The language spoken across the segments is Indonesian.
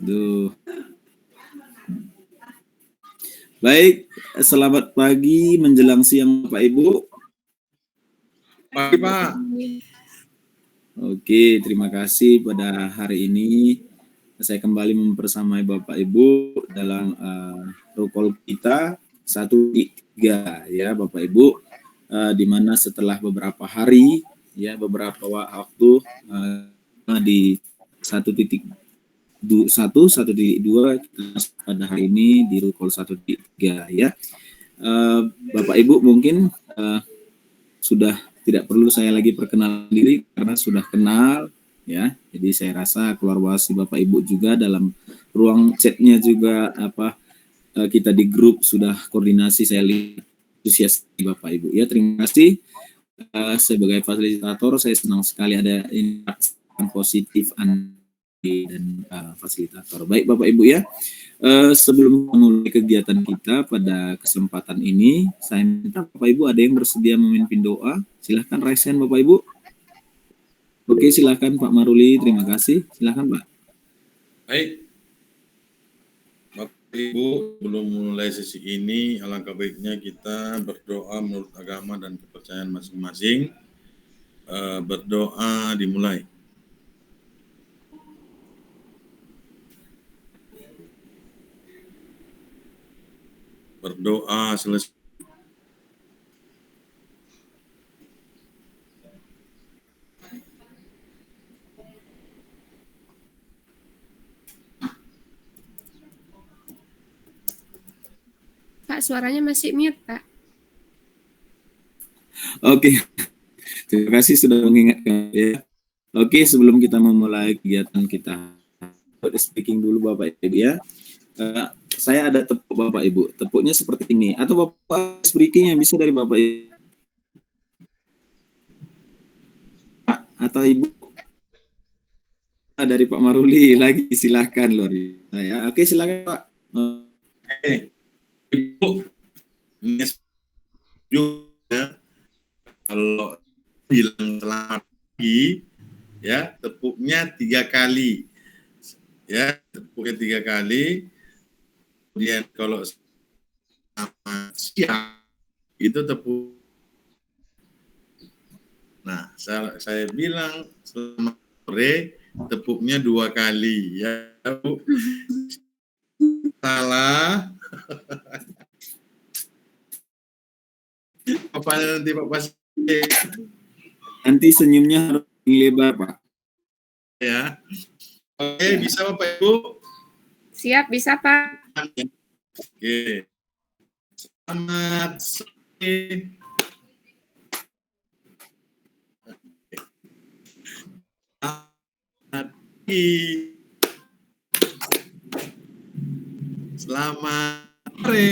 Duh. Baik, selamat pagi menjelang siang Bapak Ibu. Pagi Pak. Oke, terima kasih pada hari ini saya kembali mempersamai Bapak Ibu dalam rukol kita 1-3 ya Bapak Ibu, di mana setelah beberapa hari ya beberapa waktu di 1.1, 1.2 pada hari ini di rukol 1.3 ya. Bapak Ibu mungkin sudah tidak perlu saya lagi perkenalan diri karena sudah kenal ya. Jadi saya rasa kolaborasi Bapak Ibu juga dalam ruang chatnya juga kita di grup sudah koordinasi, saya lihat antusias Bapak Ibu ya. Terima kasih. Sebagai fasilitator saya senang sekali ada interaksi yang positif dan fasilitator. Baik Bapak Ibu ya. Sebelum memulai kegiatan kita pada kesempatan ini, saya minta Bapak Ibu ada yang bersedia memimpin doa. Silahkan raise hand Bapak Ibu. Oke, silahkan Pak Maruli, terima kasih. Silahkan Pak. Baik. Bapak Ibu, belum mulai sesi ini, alangkah baiknya kita berdoa menurut agama dan kepercayaan masing-masing. Berdoa dimulai. Berdoa selesai. Pak, suaranya masih mute, Pak. Oke, terima kasih sudah mengingatkan ya. Oke, sebelum kita memulai kegiatan kita, speaking dulu Bapak Ibu ya. Saya ada tepuk Bapak Ibu, tepuknya seperti ini. Atau Bapak speaking yang bisa dari Bapak Ibu atau Ibu dari Pak Maruli lagi, silahkan loh ya. Oke, silakan Pak. Ibu, ini ya, kalau bilang selamat pagi, ya tepuknya 3 kali, ya tepuknya 3 kali. Kemudian kalau selamat siang itu tepuk. Nah, saya bilang selamat sore, tepuknya 2 kali, ya Bu. Salah. Apa nanti Pak Pas? Nanti senyumnya harus lebar Pak. Ya. Oke, bisa Bapak Ibu? Siap, bisa Pak. Oke. Selamat sore. Selamat sore.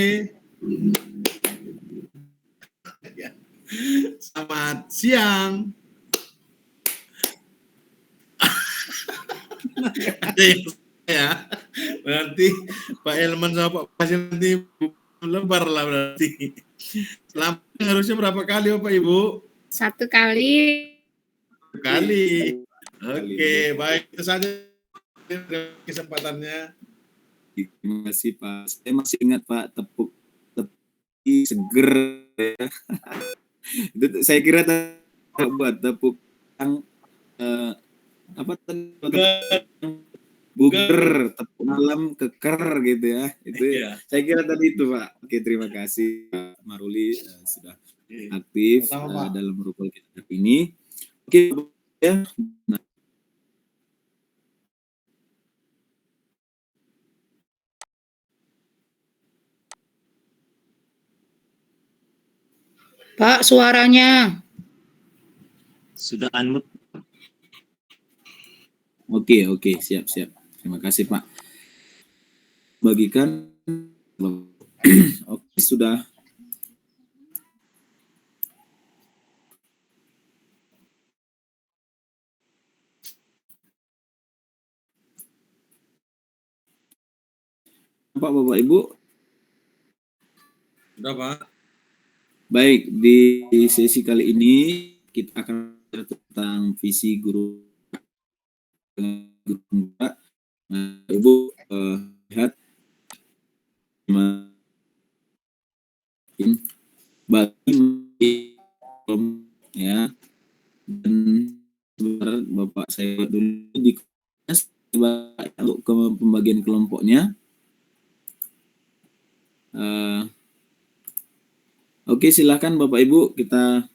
Selamat siang. Ada yang ya. Berarti Pak Elman sama Pak Pasir nanti lebar lah berarti. Selamat harusnya berapa kali Bapak Ibu? 1 kali. 1 kali. Oke, baik itu saja kesempatannya. Terima kasih Pak. Saya masih ingat Pak tepuk seger ya. Itu saya kira buat tepuk yang buger, tepuk malam keker gitu ya. Itu saya kira tadi itu Pak. Oke, terima kasih Pak Maruli sudah aktif dalam rukun kita ini. Oke ya. Pak, suaranya sudah unmute. Oke, siap. Terima kasih Pak. Bagikan. Oke, sudah. Bapak Ibu. Sudah Pak. Baik, di sesi kali ini kita akan tentang visi guru Nah, Ibu lihat bagi ya, dan sebentar Bapak saya dulu di untuk ke pembagian kelompoknya. Oke, silakan Bapak Ibu, kita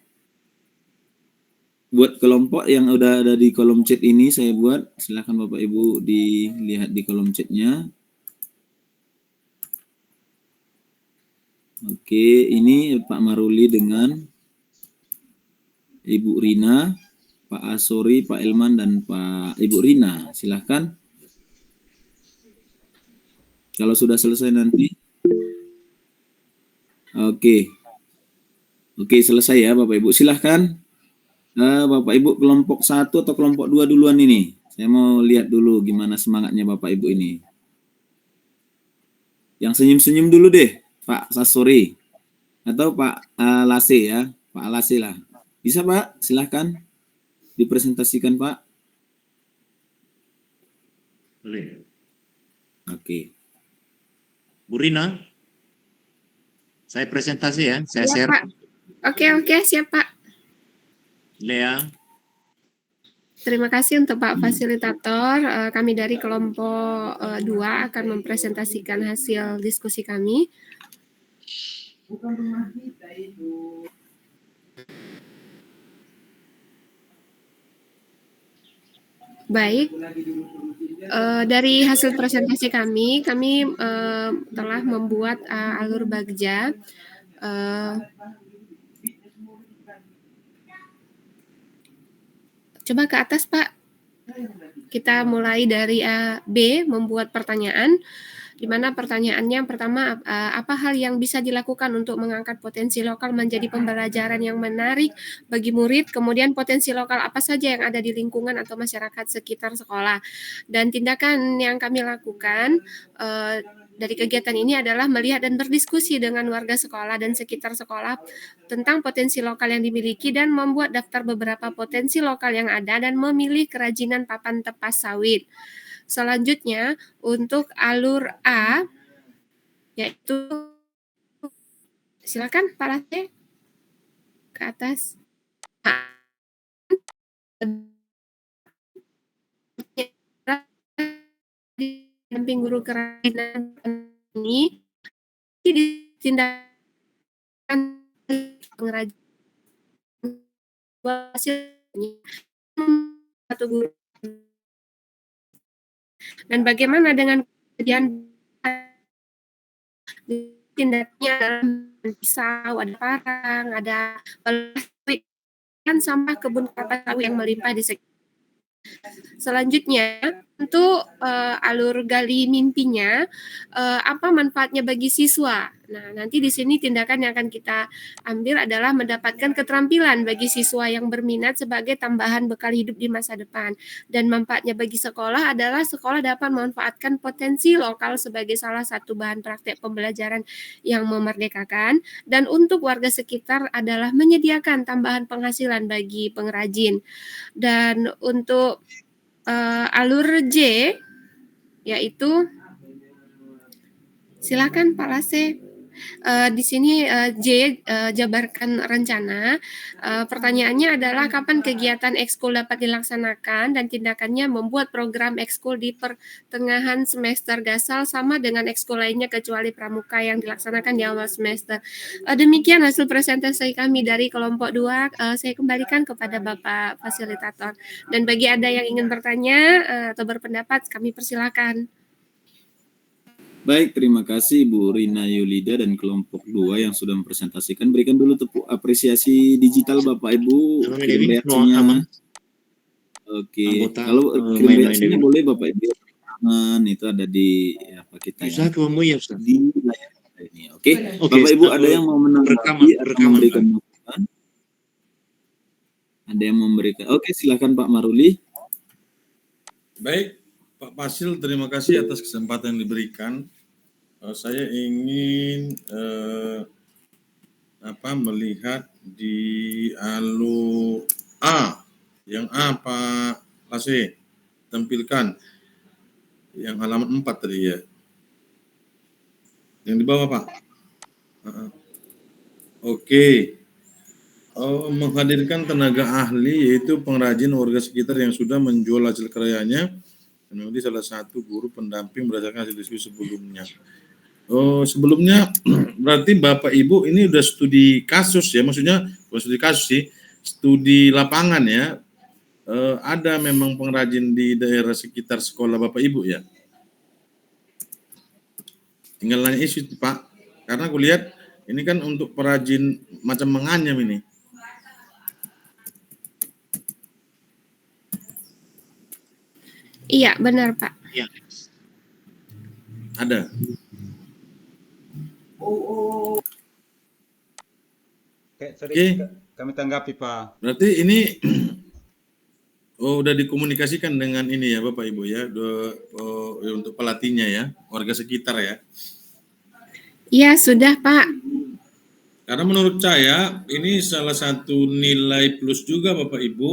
buat kelompok yang udah ada di kolom chat ini saya buat. Silakan Bapak Ibu dilihat di kolom chatnya. Oke, ini Pak Maruli dengan Ibu Rina, Pak Asori, Pak Elman, dan Pak Ibu Rina. Silahkan. Kalau sudah selesai nanti. Oke. Oke, selesai ya Bapak Ibu. Silahkan. Bapak Ibu kelompok 1 atau kelompok 2 duluan ini. Saya mau lihat dulu gimana semangatnya Bapak Ibu ini. Yang senyum-senyum dulu deh, Pak Sasori. Atau Pak Lase ya. Pak Lase lah. Bisa Pak? Silahkan. Dipresentasikan Pak. Boleh. Oke. Bu Rina, saya presentasi ya, saya Siap, share. Pak. Oke, siap Pak. Lea, Terima kasih untuk Pak Fasilitator. Kami dari kelompok 2 akan mempresentasikan hasil diskusi kami. Baik, dari hasil presentasi kami telah membuat alur bagja. Coba ke atas, Pak. Kita mulai dari B, membuat pertanyaan, di mana pertanyaannya yang pertama, apa hal yang bisa dilakukan untuk mengangkat potensi lokal menjadi pembelajaran yang menarik bagi murid, kemudian potensi lokal apa saja yang ada di lingkungan atau masyarakat sekitar sekolah. Dan tindakan yang kami lakukan dari kegiatan ini adalah melihat dan berdiskusi dengan warga sekolah dan sekitar sekolah tentang potensi lokal yang dimiliki dan membuat daftar beberapa potensi lokal yang ada dan memilih kerajinan papan tepas sawit. Selanjutnya, untuk alur A, yaitu, silakan Pak Late ke atas. Damping guru kerajinan ini ditindakan pengrajin satu guru. Dan bagaimana dengan kejadian tindaknya dalam pisau, ada parang, ada kan sampah kebun kelapa sawit yang melimpah di sekitar. Selanjutnya, untuk alur gali mimpinya, apa manfaatnya bagi siswa? Nah, nanti di sini tindakan yang akan kita ambil adalah mendapatkan keterampilan bagi siswa yang berminat sebagai tambahan bekal hidup di masa depan. Dan manfaatnya bagi sekolah adalah sekolah dapat memanfaatkan potensi lokal sebagai salah satu bahan praktek pembelajaran yang memerdekakan. Dan untuk warga sekitar adalah menyediakan tambahan penghasilan bagi pengrajin. Dan untuk alur J, yaitu, silakan Pak Lase. Di sini J, jabarkan rencana. Pertanyaannya adalah kapan kegiatan ekskul dapat dilaksanakan dan tindakannya membuat program ekskul di pertengahan semester gasal sama dengan ekskul lainnya kecuali pramuka yang dilaksanakan di awal semester. Demikian hasil presentasi kami dari kelompok 2. Saya kembalikan kepada Bapak Fasilitator. Dan bagi Anda yang ingin bertanya atau berpendapat, kami persilakan. Baik, terima kasih Bu Rina Yulida dan kelompok 2 yang sudah mempresentasikan. Berikan dulu tepuk apresiasi digital Bapak Ibu. Kirim reaksinya. Oke, kalau kirim reaksinya boleh Bapak Ibu. Itu ada di apa kita ya? Di layar ini. Oke. Bapak Ibu ada yang mau menanggapi atau memberikan masukan? Ada yang memberikan. Oke, silakan Pak Maruli. Baik, Pak Fasil, terima kasih atas kesempatan yang diberikan. Saya ingin melihat di alur A. Yang A, Pak Lase, tampilkan. Yang halaman 4 tadi ya. Yang di bawah, Pak. Oke. Menghadirkan tenaga ahli yaitu pengrajin warga sekitar yang sudah menjual hasil karyanya dan menjadi salah satu guru pendamping berdasarkan hasil diskusi sebelumnya. Sebelumnya berarti Bapak Ibu ini udah studi kasus ya, maksudnya bukan studi kasus sih, studi lapangan ya. Ada memang pengrajin di daerah sekitar sekolah Bapak Ibu ya. Tinggal nanya isu Pak, karena aku lihat ini kan untuk perajin macam menganyam ini. Iya, benar Pak. Ya. Ada. Oke. Kami tanggapi Pak. Berarti ini udah dikomunikasikan dengan ini ya Bapak Ibu ya, untuk pelatihnya ya, warga sekitar ya. Iya, sudah Pak. Karena menurut saya ini salah satu nilai plus juga Bapak Ibu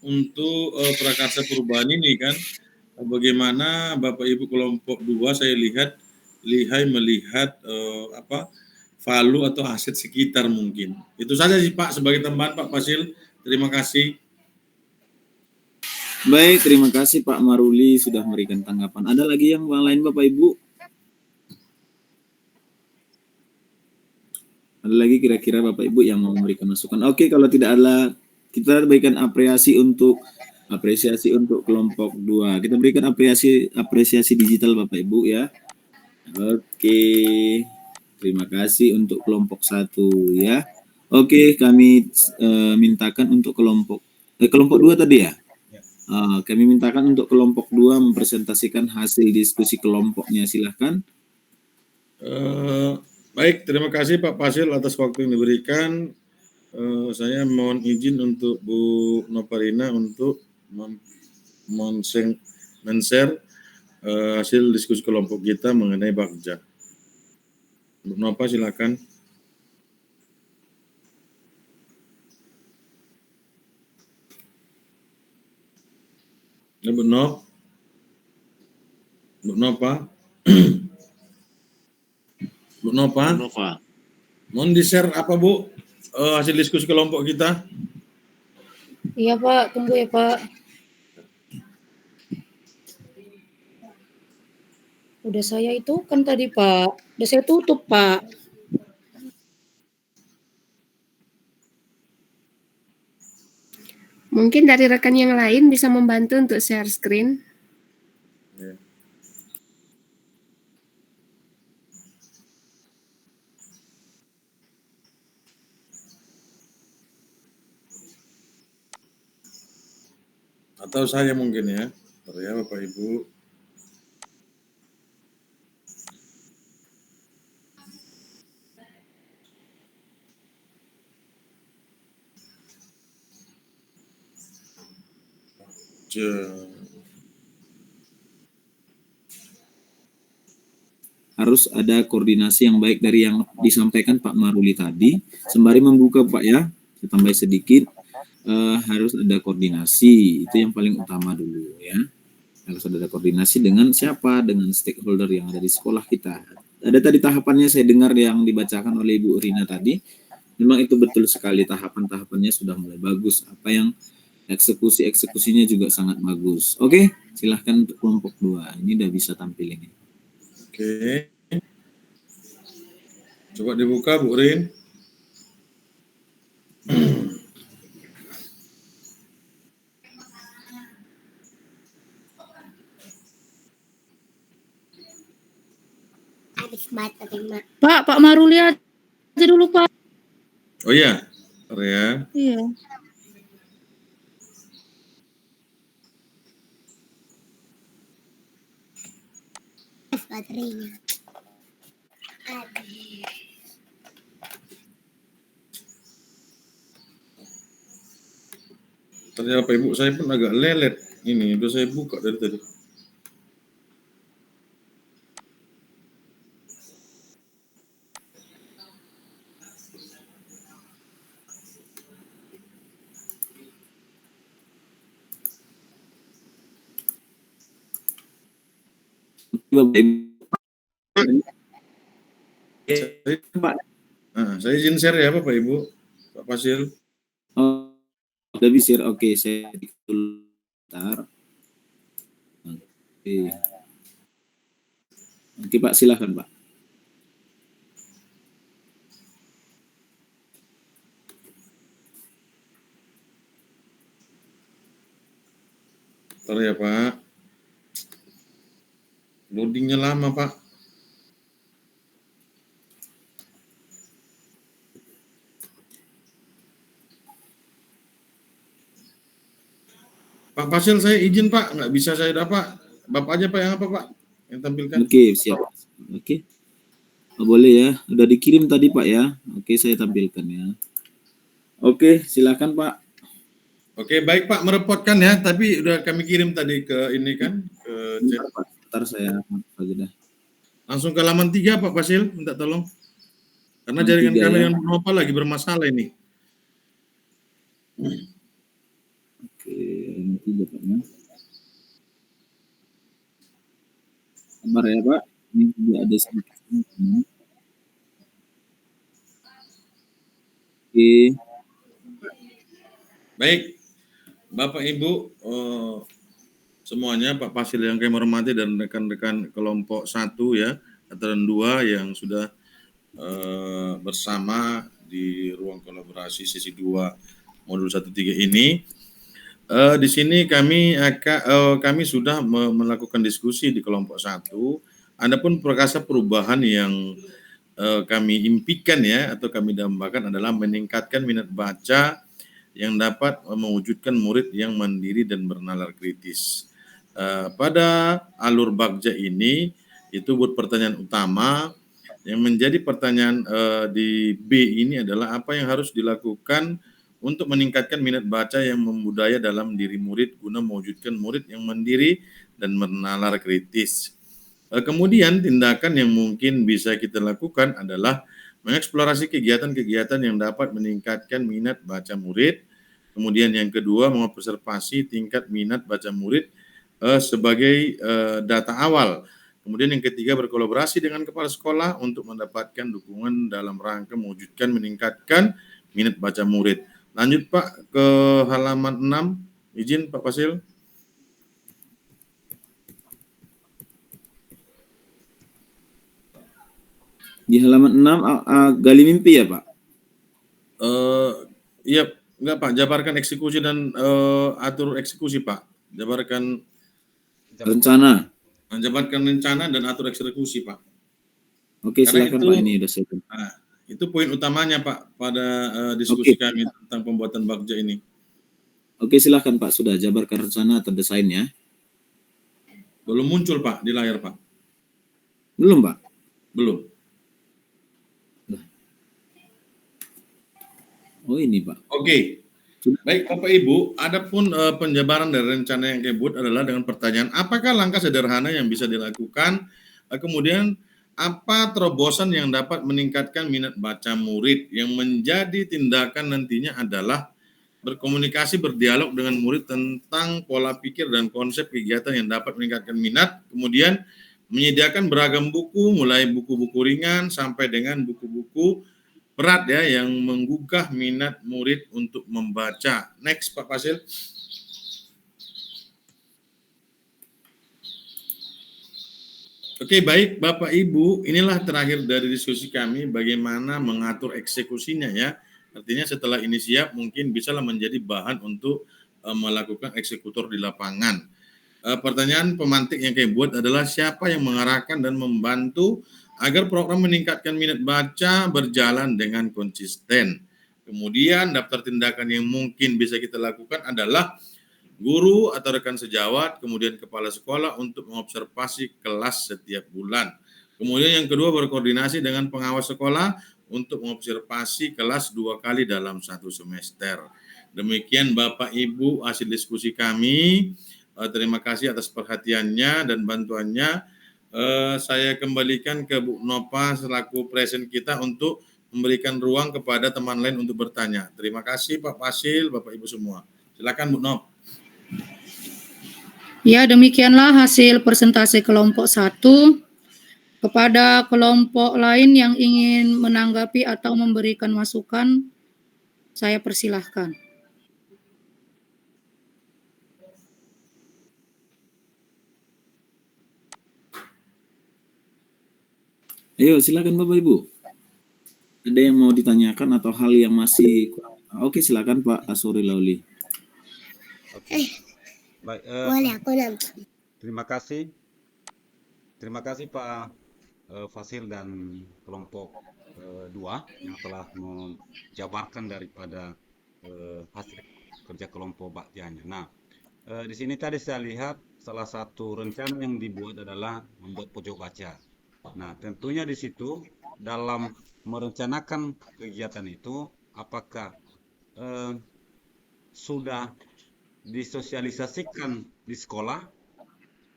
untuk prakarsa perubahan ini kan. Bagaimana Bapak Ibu kelompok 2 saya lihat lihai melihat value atau aset sekitar mungkin. Itu saja sih Pak sebagai tambahan Pak Fasil. Terima kasih. Baik, terima kasih Pak Maruli sudah memberikan tanggapan. Ada lagi yang lain Bapak Ibu? Ada lagi kira-kira Bapak Ibu yang mau memberikan masukan? Oke, kalau tidak ada, kita berikan apresiasi untuk kelompok 2. Kita berikan apresiasi digital Bapak Ibu ya. Oke. Terima kasih untuk kelompok 1 ya. Oke, kami mintakan untuk kelompok 2 tadi ya. Kami mintakan untuk kelompok 2 mempresentasikan hasil diskusi kelompoknya. Silahkan. Baik, terima kasih Pak Fasil atas waktu yang diberikan. Saya mohon izin untuk Bu Noparina untuk men-share hasil diskusi kelompok kita mengenai Bagja. Bu Nova silakan. Ya, Bu Nova. Bu Nova. Bu Nova. Nova. Mohon di-share apa Bu hasil diskusi kelompok kita? Iya Pak, tunggu ya Pak. Udah saya itu kan tadi Pak, udah saya tutup Pak. Mungkin dari rekan yang lain bisa membantu untuk share screen. Ya. Atau saya mungkin ya. Bentar ya Bapak Ibu. Harus ada koordinasi yang baik dari yang disampaikan Pak Maruli tadi. Sembari membuka Pak ya, saya tambah sedikit. Harus ada koordinasi, itu yang paling utama dulu ya. Harus ada koordinasi dengan siapa, dengan stakeholder yang ada di sekolah kita. Ada tadi tahapannya saya dengar yang dibacakan oleh Ibu Rina tadi. Memang itu betul sekali, tahapan-tahapannya sudah mulai bagus. Apa yang eksekusinya juga sangat bagus. Oke, silahkan untuk kelompok 2. Ini udah bisa tampil ini. Oke. Coba dibuka Bu Rin. Pak Maruli aja dulu Pak. Oh iya, Area. Iya. Baterainya. Ternyata Ibu saya pun agak lelet. Ini udah saya buka dari tadi. Bapak Ibu. Saya izin share ya Bapak Ibu, Pak Fasil. Oh, udah bisa. Oke, saya dulu. Bentar. Oke. Oke Pak, silakan Pak. Bentar ya Pak. Loadingnya lama Pak. Pak Fasil, saya izin Pak, nggak bisa saya dapat. Bapak aja Pak yang apa Pak? Yang tampilkan. Oke, siap. Oke. Oh, boleh ya. Udah dikirim tadi Pak ya. Oke, saya tampilkan ya. Oke, silakan Pak. Oke, baik Pak, merepotkan ya, tapi udah kami kirim tadi ke ini kan, ke chat. Bentar, Pak. Ntar saya aja dah. Langsung ke halaman 3 Pak Fasil, minta tolong. Karena Halaman jaringan 3 kami ya. yang Nova lagi bermasalah ini. Oke, halaman 3 Pak ya. Sabar ya Pak. Ini juga ada sedikit. Oke. Baik, Bapak Ibu semuanya, Pak Fasil yang kami hormati dan rekan-rekan kelompok 1 ya, dan 2 yang sudah bersama di ruang kolaborasi sesi 2 modul 1-3 ini. Di sini kami sudah melakukan diskusi di kelompok 1. Adapun perkasa perubahan yang kami impikan ya atau kami dambakan adalah meningkatkan minat baca yang dapat mewujudkan murid yang mandiri dan bernalar kritis. Pada alur Bagja ini itu buat pertanyaan utama. Yang menjadi pertanyaan di B ini adalah apa yang harus dilakukan untuk meningkatkan minat baca yang membudaya dalam diri murid guna mewujudkan murid yang mandiri dan bernalar kritis. Kemudian tindakan yang mungkin bisa kita lakukan adalah mengeksplorasi kegiatan-kegiatan yang dapat meningkatkan minat baca murid. Kemudian yang kedua, mengobservasi tingkat minat baca murid sebagai data awal. Kemudian yang ketiga, berkolaborasi dengan kepala sekolah untuk mendapatkan dukungan dalam rangka mewujudkan meningkatkan minat baca murid. Lanjut Pak ke halaman 6. Izin Pak Fasil. Di halaman 6 gali mimpi ya Pak? Iya, enggak Pak, jabarkan eksekusi dan atur eksekusi Pak. Jabarkan Rencana. jabarkan rencana dan atur eksekusi Pak. Oke, Karena silakan itu, Pak, ini udah saya. Nah, itu poin utamanya Pak pada diskusi kami tentang pembuatan Bagja ini. Oke, silakan Pak, sudah jabarkan rencana atau desainnya. Belum muncul Pak di layar Pak. Belum Pak? Belum. Oh ini Pak. Oke. Baik Bapak Ibu, adapun penjabaran dari rencana yang kebut adalah dengan pertanyaan apakah langkah sederhana yang bisa dilakukan, kemudian apa terobosan yang dapat meningkatkan minat baca murid, yang menjadi tindakan nantinya adalah berkomunikasi, berdialog dengan murid tentang pola pikir dan konsep kegiatan yang dapat meningkatkan minat, kemudian menyediakan beragam buku, mulai buku-buku ringan sampai dengan buku-buku berat ya yang menggugah minat murid untuk membaca. Next Pak Fasil. Oke, baik Bapak Ibu, inilah terakhir dari diskusi kami bagaimana mengatur eksekusinya ya. Artinya setelah ini siap mungkin bisalah menjadi bahan untuk melakukan eksekutor di lapangan. Pertanyaan pemantik yang kami buat adalah siapa yang mengarahkan dan membantu agar program meningkatkan minat baca berjalan dengan konsisten. Kemudian daftar tindakan yang mungkin bisa kita lakukan adalah guru atau rekan sejawat, kemudian kepala sekolah untuk mengobservasi kelas setiap bulan. Kemudian yang kedua berkoordinasi dengan pengawas sekolah untuk mengobservasi kelas 2 kali dalam 1 semester. Demikian Bapak Ibu hasil diskusi kami. Terima kasih atas perhatiannya dan bantuannya. Saya kembalikan ke Bu Nova selaku presiden kita untuk memberikan ruang kepada teman lain untuk bertanya. Terima kasih Pak Fasil, Bapak Ibu semua. Silakan Bu Nova. Ya, demikianlah hasil persentase kelompok 1. Kepada kelompok lain yang ingin menanggapi atau memberikan masukan, saya persilahkan. Ayo, silakan Bapak Ibu. Ada yang mau ditanyakan atau hal yang masih kurang? Oke, silakan Pak Asori Lauli. Oke. Baik, Boleh aku nanti. terima kasih. Terima kasih Pak Fasil dan kelompok 2 yang telah menjabarkan daripada hasil kerja kelompok baktianya. Nah, di sini tadi saya lihat salah satu rencana yang dibuat adalah membuat pojok baca. Nah, tentunya di situ dalam merencanakan kegiatan itu, apakah sudah disosialisasikan di sekolah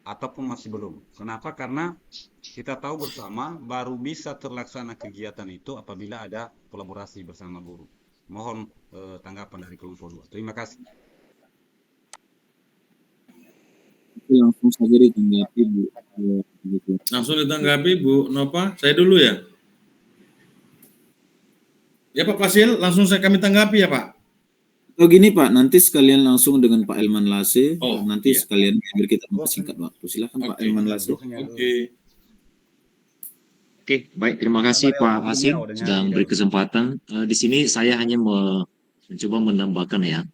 ataupun masih belum? Kenapa? Karena kita tahu bersama baru bisa terlaksana kegiatan itu apabila ada kolaborasi bersama guru. Mohon tanggapan dari kelompok 2. Terima kasih. Langsung saja ditanggapi Bu. Langsung ditanggapi Bu Nova. Saya dulu ya. Ya Pak Fasil, langsung kami tanggapi ya Pak. Oh gini Pak, nanti sekalian langsung dengan Pak Elman Lase. Oh, nanti iya. sekalian biar kita mempersingkat waktu. Silakan Pak Oke. Elman Lase. Oke, baik. Terima kasih Pak Hasim sudah memberi kesempatan. Di sini saya hanya mencoba menambahkan ya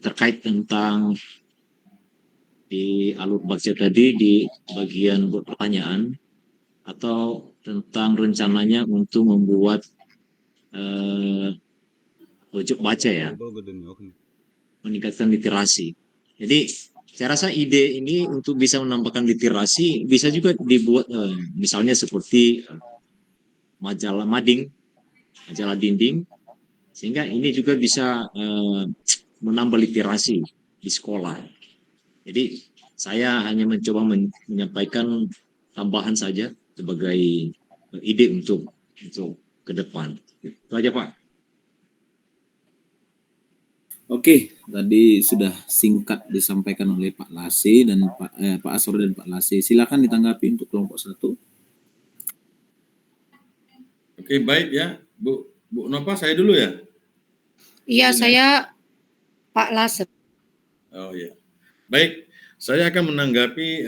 terkait tentang di alur baca tadi di bagian buat pertanyaan atau tentang rencananya untuk membuat pojok baca ya, meningkatkan literasi. Jadi saya rasa ide ini untuk bisa menambahkan literasi bisa juga dibuat misalnya seperti majalah mading, majalah dinding, sehingga ini juga bisa menambah literasi di sekolah. Jadi saya hanya mencoba menyampaikan tambahan saja sebagai ide untuk ke depan. Itu aja Pak. Oke, tadi sudah singkat disampaikan oleh Pak Lase dan Pak Asor dan Pak Lase. Silakan ditanggapi untuk kelompok 1. Oke, baik ya. Bu Nova, saya dulu ya. Iya, saya Pak Lase. Oh ya. Baik, saya akan menanggapi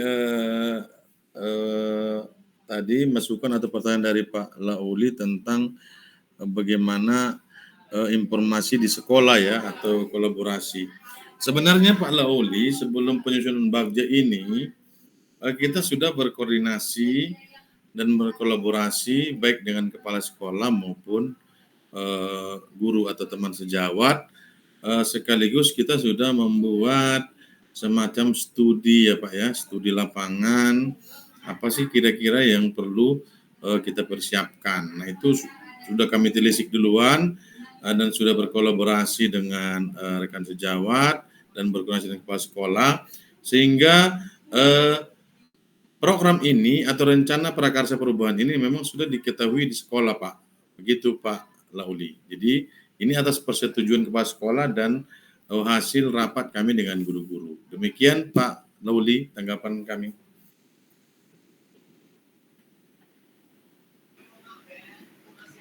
tadi masukan atau pertanyaan dari Pak Lauli tentang bagaimana informasi di sekolah ya atau kolaborasi. Sebenarnya Pak Lauli sebelum penyusunan Bagja ini kita sudah berkoordinasi dan berkolaborasi baik dengan kepala sekolah maupun guru atau teman sejawat. Sekaligus kita sudah membuat semacam studi ya Pak ya, studi lapangan, apa sih kira-kira yang perlu kita persiapkan. Nah itu sudah kami telisik duluan dan sudah berkolaborasi dengan rekan sejawat dan berkoordinasi dengan kepala sekolah, sehingga program ini atau rencana prakarsa perubahan ini memang sudah diketahui di sekolah Pak, begitu Pak Lauli. Jadi ini atas persetujuan kepala sekolah dan hasil rapat kami dengan guru-guru. Demikian Pak Lauli tanggapan kami.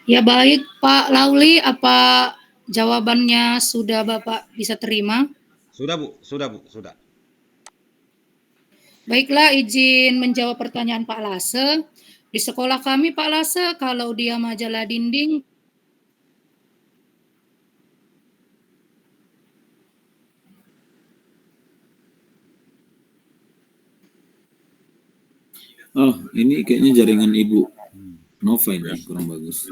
Ya baik Pak Lauli, apa jawabannya sudah Bapak bisa terima? Sudah Bu, sudah. Baiklah, izin menjawab pertanyaan Pak Lase. Di sekolah kami Pak Lase, kalau dia majalah dinding, Oh, ini kayaknya jaringan Ibu Nova ini kurang bagus.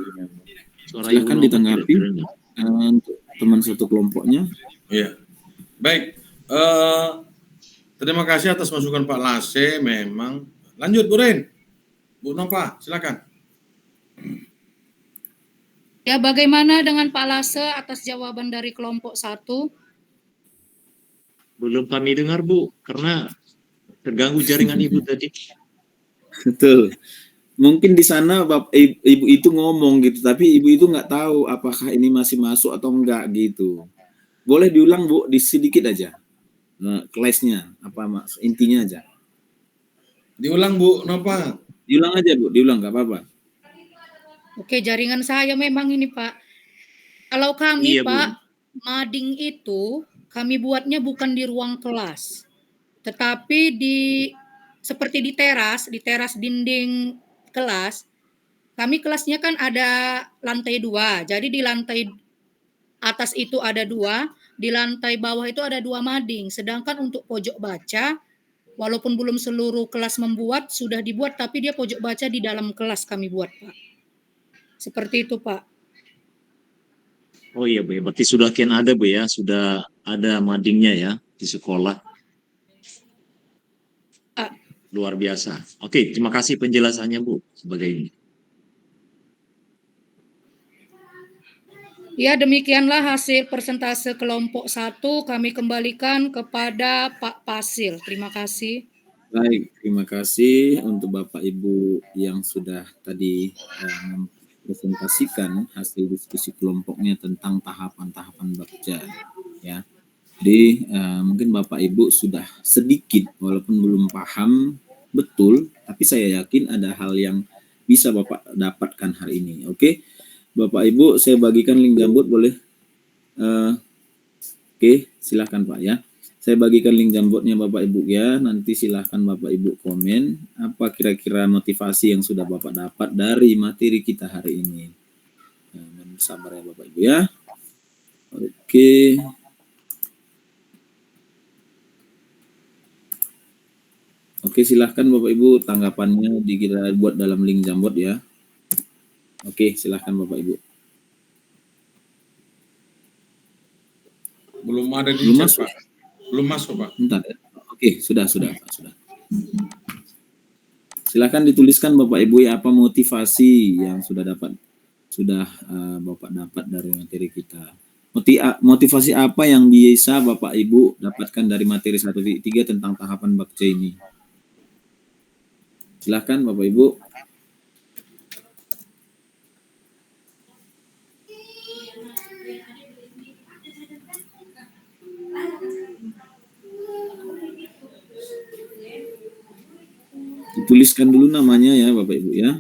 Silakan ditanggapi untuk teman satu kelompoknya. Iya. Baik. Terima kasih atas masukan Pak Lase. Memang. Lanjut Bu Rin. Bu Nova, silakan. ya bagaimana dengan Pak Lase atas jawaban dari kelompok 1? Belum kami dengar Bu, karena terganggu jaringan Ibu tadi. Betul. Mungkin di sana ibu itu ngomong gitu, tapi ibu itu nggak tahu apakah ini masih masuk atau enggak gitu. Boleh diulang Bu, di sedikit aja. kelasnya apa mas intinya aja. Diulang Bu Nova. Diulang aja Bu, diulang nggak apa-apa. Oke, jaringan saya memang ini Pak. Kalau kami Iya, Bu. Pak, mading itu kami buatnya bukan di ruang kelas, tetapi seperti di teras dinding kelas. Kami kelasnya kan ada lantai 2, jadi di lantai atas itu ada 2, di lantai bawah itu ada 2 mading. Sedangkan untuk pojok baca, walaupun belum seluruh kelas membuat, sudah dibuat, tapi dia pojok baca di dalam kelas kami buat Pak. Seperti itu Pak. Oh iya Bu, berarti sudah ada Bu ya, sudah ada madingnya ya di sekolah. Luar biasa. Oke, terima kasih penjelasannya Bu sebagai ini. Ya, demikianlah hasil persentase kelompok 1 kami kembalikan kepada Pak Pasil. Terima kasih. Baik, terima kasih untuk Bapak Ibu yang sudah tadi mempresentasikan hasil diskusi kelompoknya tentang tahapan-tahapan baca ya. Jadi mungkin Bapak Ibu sudah sedikit walaupun belum paham betul, tapi saya yakin ada hal yang bisa Bapak dapatkan hari ini. Oke, Bapak Ibu saya bagikan link Jamboot boleh? Oke, silahkan Pak ya. Saya bagikan link Jambootnya Bapak Ibu ya. Nanti silahkan Bapak Ibu komen apa kira-kira motivasi yang sudah Bapak dapat dari materi kita hari ini. Mohon sabar ya Bapak Ibu ya. Oke. Oke, silahkan Bapak Ibu tanggapannya kita buat dalam link Jamboot ya. Oke, silahkan Bapak Ibu. Belum ada di Belum chat, masuk. Pak. Belum masuk, Pak. Bentar ya. Oke, sudah Pak, sudah. Silakan dituliskan Bapak Ibu ya apa motivasi yang sudah Bapak dapat dari materi kita. Motivasi apa yang bisa Bapak Ibu dapatkan dari materi 1.3 tentang tahapan bakca ini? Silakan Bapak Ibu. Dituliskan dulu namanya ya Bapak Ibu ya.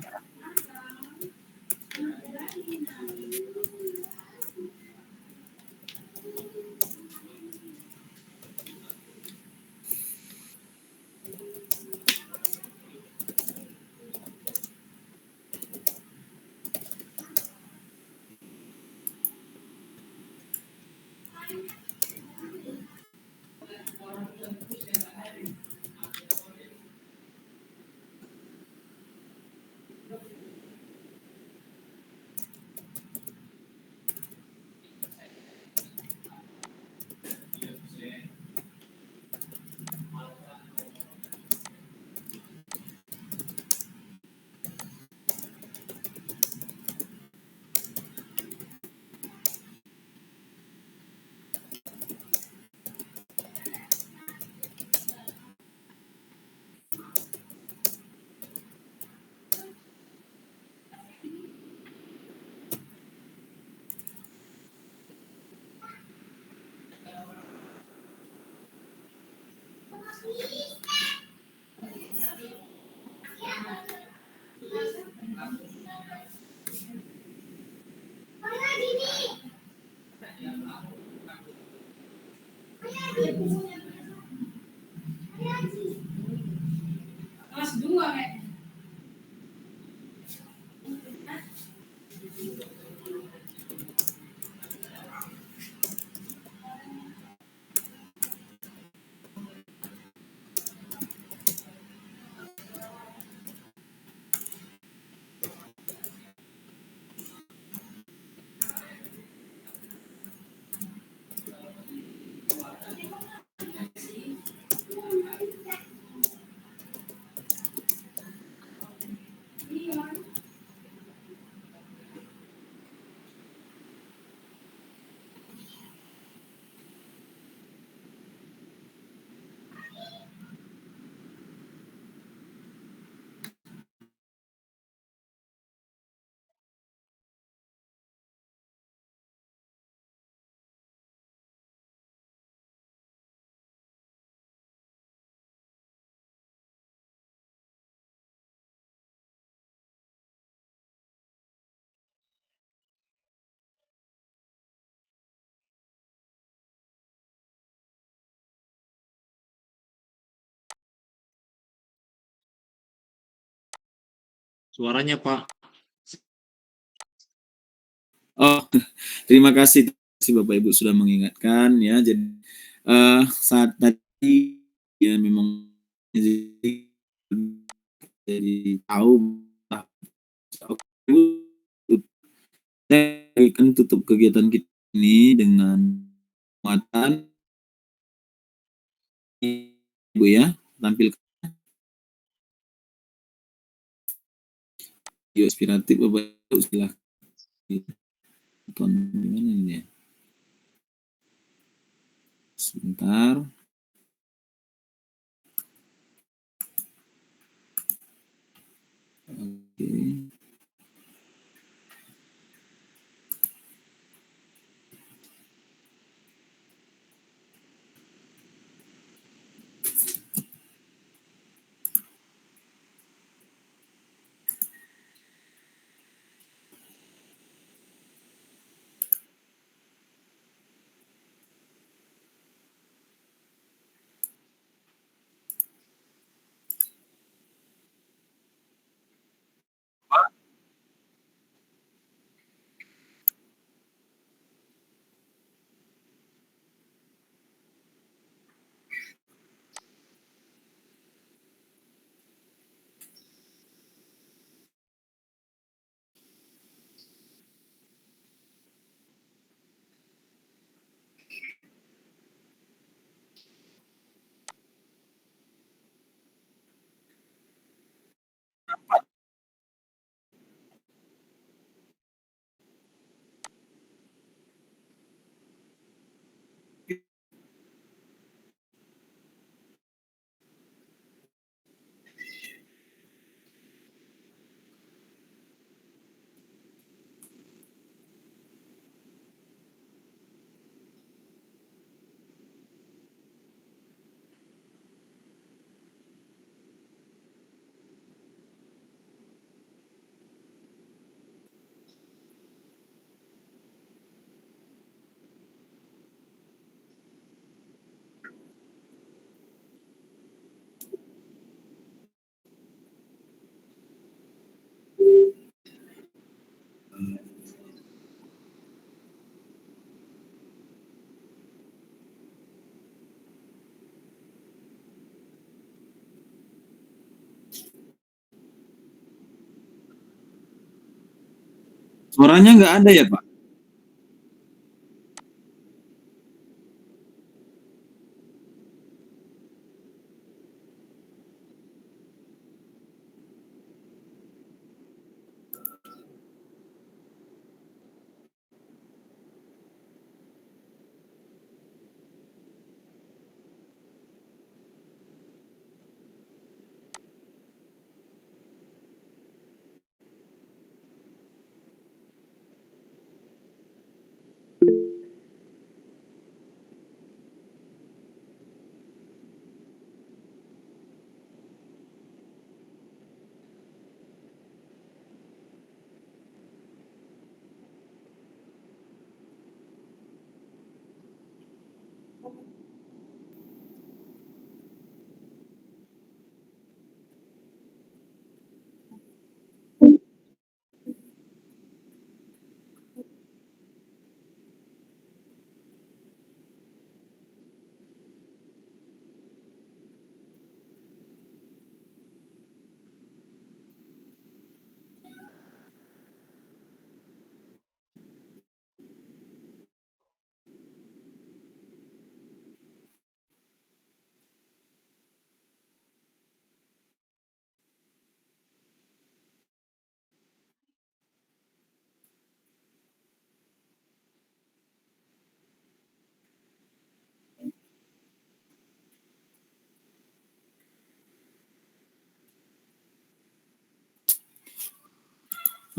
suaranya Pak. Oh, terima kasih Bapak Ibu sudah mengingatkan ya. Jadi saat tadi ya memang jadi tahu saya akan tutup kegiatan kita ini dengan muatan Ibu ya, tampilkan video inspiratif Bapak Ibu, silahkan tonton gimana ini ya. Sebentar. Oke. Suaranya nggak ada ya, Pak?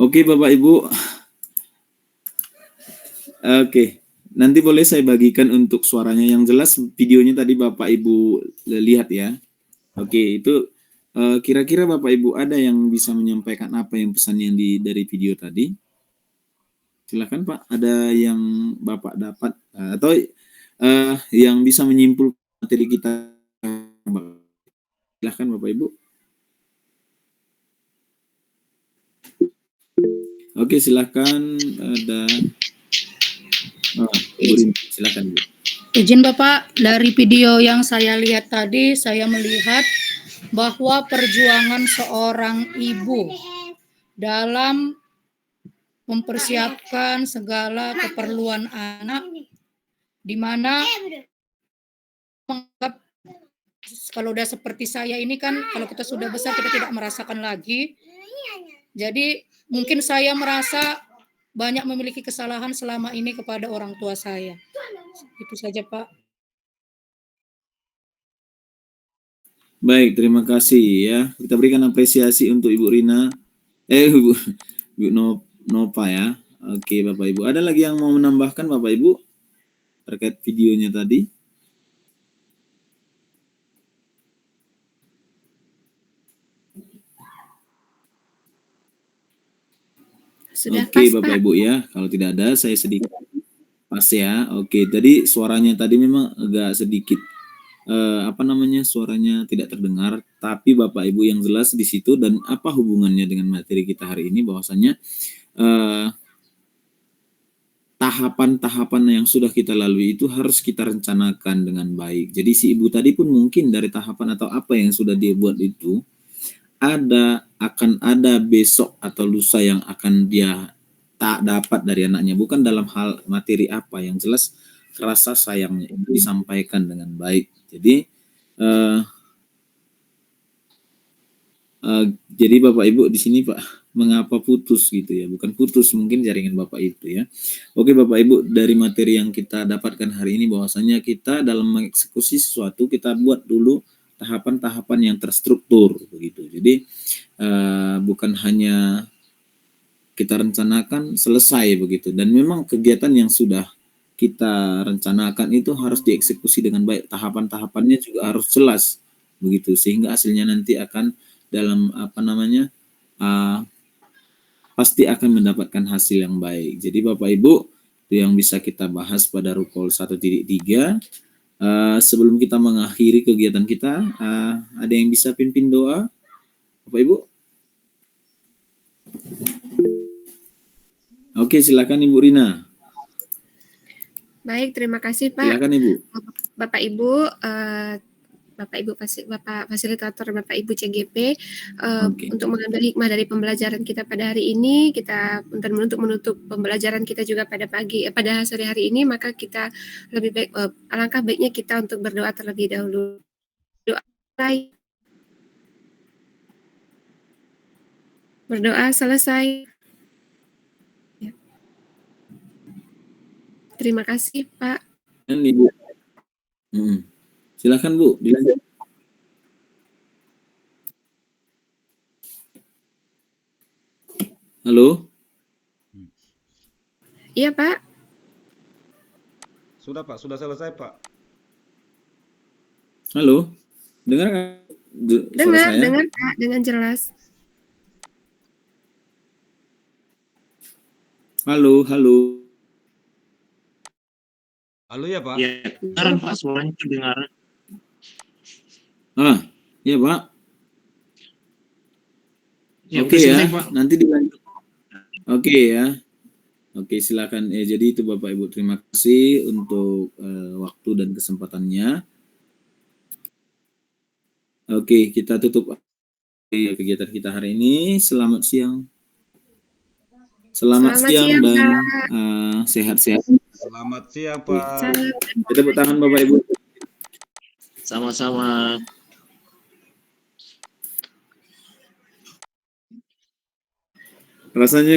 Oke, Bapak Ibu. Oke, nanti boleh saya bagikan untuk suaranya yang jelas. Videonya tadi Bapak Ibu lihat ya. Oke, itu kira-kira Bapak Ibu ada yang bisa menyampaikan apa yang pesan yang dari video tadi? Silakan Pak, ada yang Bapak dapat atau yang bisa menyimpulkan materi kita? Silakan Bapak Ibu. Oke, silakan ada Ibu Rina, silakan Bu. Izin Bapak, dari video yang saya lihat tadi, saya melihat bahwa perjuangan seorang ibu dalam mempersiapkan segala keperluan anak, di mana menganggap kalau udah seperti saya ini kan, kalau kita sudah besar kita tidak merasakan lagi. Jadi mungkin saya merasa banyak memiliki kesalahan selama ini kepada orang tua saya. Itu saja Pak. Baik, terima kasih ya. Kita berikan apresiasi untuk Ibu Rina. Ibu Nova ya. Oke, Bapak Ibu. Ada lagi yang mau menambahkan Bapak Ibu terkait videonya tadi? Sudah Oke, pas, Bapak Pak. Ibu ya. Kalau tidak ada, saya sedikit pas ya. Oke, tadi suaranya tadi memang agak sedikit suaranya tidak terdengar. Tapi Bapak Ibu yang jelas di situ dan apa hubungannya dengan materi kita hari ini bahwasanya tahapan-tahapan yang sudah kita lalui itu harus kita rencanakan dengan baik. Jadi si ibu tadi pun mungkin dari tahapan atau apa yang sudah dia buat itu akan ada besok atau lusa yang akan dia tak dapat dari anaknya, bukan dalam hal materi apa, yang jelas rasa sayangnya itu disampaikan dengan baik. Jadi jadi Bapak Ibu di sini Pak, mengapa putus gitu ya? Bukan putus, mungkin jaringan Bapak itu ya. Oke Bapak Ibu, dari materi yang kita dapatkan hari ini bahwasanya kita dalam mengeksekusi sesuatu kita buat dulu tahapan-tahapan yang terstruktur begitu. Jadi bukan hanya kita rencanakan selesai begitu, dan memang kegiatan yang sudah kita rencanakan itu harus dieksekusi dengan baik, tahapan-tahapannya juga harus jelas begitu, sehingga hasilnya nanti akan dalam pasti akan mendapatkan hasil yang baik. Jadi Bapak Ibu, itu yang bisa kita bahas pada Rukol 1.3. Sebelum kita mengakhiri kegiatan kita, ada yang bisa pimpin doa, Bapak Ibu? Oke, silakan Ibu Rina. Baik, terima kasih Pak. Silakan Ibu. Bapak Ibu, Bapak fasilitator, Bapak Ibu CGP, untuk mengambil hikmah dari pembelajaran kita pada hari ini, kita dan untuk menutup pembelajaran kita juga pada sore hari ini, maka kita lebih baik, alangkah baiknya kita untuk berdoa terlebih dahulu. Berdoa selesai. Ya. Terima kasih Pak. Ibu. Silakan Bu, dilanjut. Halo? Iya Pak. Sudah Pak, sudah selesai Pak. Halo? Dengar suara saya? Dengar Pak, dengan jelas. Halo. Halo ya Pak? Ya, kedengaran Pak, suaranya kedengaran. Iya Pak. Ya, Oke ya, selesai, Pak. nanti dilanjut. Oke ya. Oke, silakan. Jadi itu Bapak Ibu, terima kasih untuk waktu dan kesempatannya. Oke, kita tutup kegiatan kita hari ini. Selamat siang. Selamat siang dan sehat-sehat. Selamat siang Pak. Kita tepuk tangan Bapak Ibu. Sama-sama. Rasanya